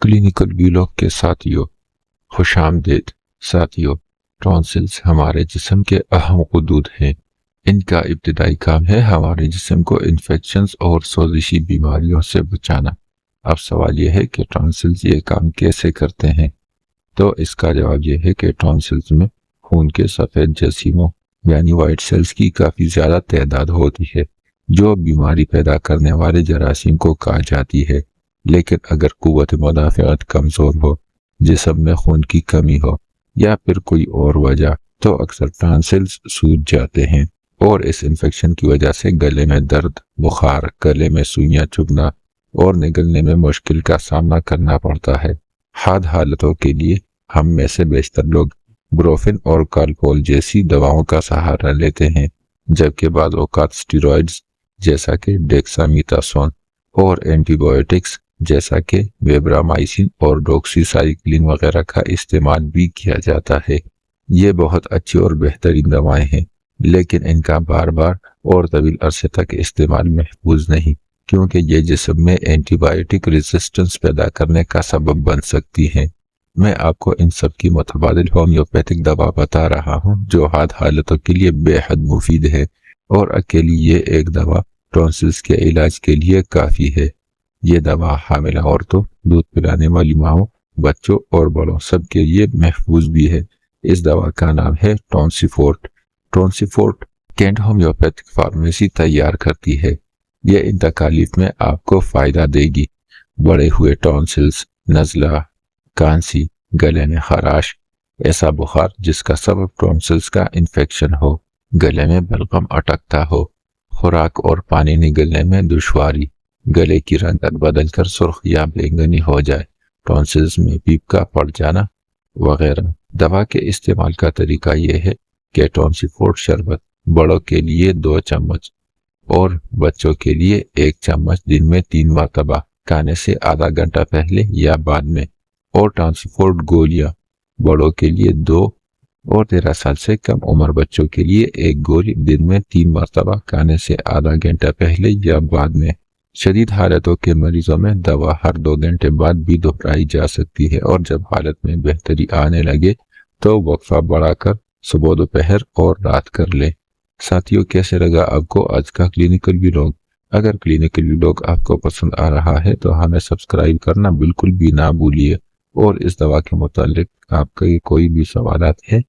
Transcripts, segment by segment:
Clinical ویلوگ کے ساتھیوں، خوش آمدید ساتھیوں۔ ٹونسلز ہمارے جسم کے اہم غدود ہیں۔ ان کا ابتدائی کام ہے ہمارے جسم کو انفیکشنز اور سوزشی بیماریوں سے بچانا۔ اب سوال یہ ہے کہ ٹونسلز یہ کام کیسے کرتے ہیں؟ تو اس کا جواب یہ ہے کہ ٹونسلز میں خون کے سفید جراثیموں یعنی وائٹ سیلز کی کافی زیادہ تعداد ہوتی ہے جو بیماری پیدا کرنے والے جراثیم کو کھا جاتی ہے۔ لیکن اگر قوت مدافعت کمزور ہو، جسم میں خون کی کمی ہو یا پھر کوئی اور وجہ، تو اکثر ٹونسلز سوج جاتے ہیں اور اس انفیکشن کی وجہ سے گلے میں درد، بخار، گلے میں سوئیاں چبھنا اور نگلنے میں مشکل کا سامنا کرنا پڑتا ہے۔ حاد حالتوں کے لیے ہم میں سے بیشتر لوگ بروفن اور کالپول جیسی دواؤں کا سہارا لیتے ہیں، جبکہ بعض اوقات اسٹیرائڈز جیسا کہ ڈیکسامیتاسون اور اینٹی بایوٹکس جیسا کہ ویبرامائسن اور ڈاکسی سائیکلین وغیرہ کا استعمال بھی کیا جاتا ہے۔ یہ بہت اچھی اور بہترین دوائیں ہیں، لیکن ان کا بار بار اور طویل عرصے تک استعمال محفوظ نہیں، کیونکہ یہ جسم میں اینٹی بایوٹک ریزسٹنس پیدا کرنے کا سبب بن سکتی ہیں۔ میں آپ کو ان سب کی متبادل ہومیوپیتھک دوا بتا رہا ہوں جو حاد حالتوں کے لیے بے حد مفید ہے، اور اکیلی یہ ایک دوا ٹونسلز کے علاج کے لیے کافی ہے۔ یہ دوا حاملہ عورتوں، دودھ پلانے والی ماؤں، بچوں اور بڑوں سب کے لیے محفوظ بھی ہے۔ اس دوا کا نام ہے ٹونسیفورٹ۔ ٹونسیفورٹ کینٹ ہومیوپیتھک فارمیسی تیار کرتی ہے۔ یہ ان تکالیف میں آپ کو فائدہ دے گی۔ بڑے ہوئے ٹونسلز، نزلہ، کانسی، گلے میں خراش، ایسا بخار جس کا سبب ٹونسلز کا انفیکشن ہو، گلے میں بلغم اٹکتا ہو، خوراک اور پانی نگلنے میں دشواری، گلے کی رنگت بدل کر سرخ یا بینگنی ہو جائے، ٹونسلز میں پیپ کا پڑ جانا وغیرہ۔ دوا کے استعمال کا طریقہ یہ ہے کہ ٹونسیفورٹ شربت بڑوں کے لیے 2 چمچ اور بچوں کے لیے 1 چمچ دن میں 3 مرتبہ کھانے سے آدھا گھنٹہ پہلے یا بعد میں، اور ٹونسیفورٹ گولیاں بڑوں کے لیے 2 اور 13 سال سے کم عمر بچوں کے لیے 1 گولی دن میں 3 مرتبہ کھانے سے آدھا گھنٹہ پہلے یا بعد میں۔ شدید حالتوں کے مریضوں میں دوا ہر 2 گھنٹے بعد بھی دہرائی جا سکتی ہے، اور جب حالت میں بہتری آنے لگے تو وقفہ بڑھا کر صبح، دوپہر اور رات کر لیں۔ ساتھیوں، کیسے لگا آپ کو آج کا کلینکل ویلوگ؟ اگر کلینکل ویلوگ آپ کو پسند آ رہا ہے تو ہمیں سبسکرائب کرنا بالکل بھی نہ بھولیے، اور اس دوا کے متعلق آپ کا کوئی بھی سوالات ہے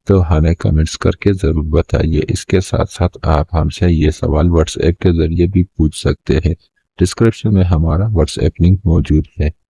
تو ہمیں کمنٹس کر کے ضرور بتائیے۔ اس کے ساتھ ساتھ آپ ہم سے یہ سوال واٹس ایپ کے ذریعے بھی پوچھ سکتے ہیں۔ ڈسکرپشن میں ہمارا واٹس ایپ لنک موجود ہے۔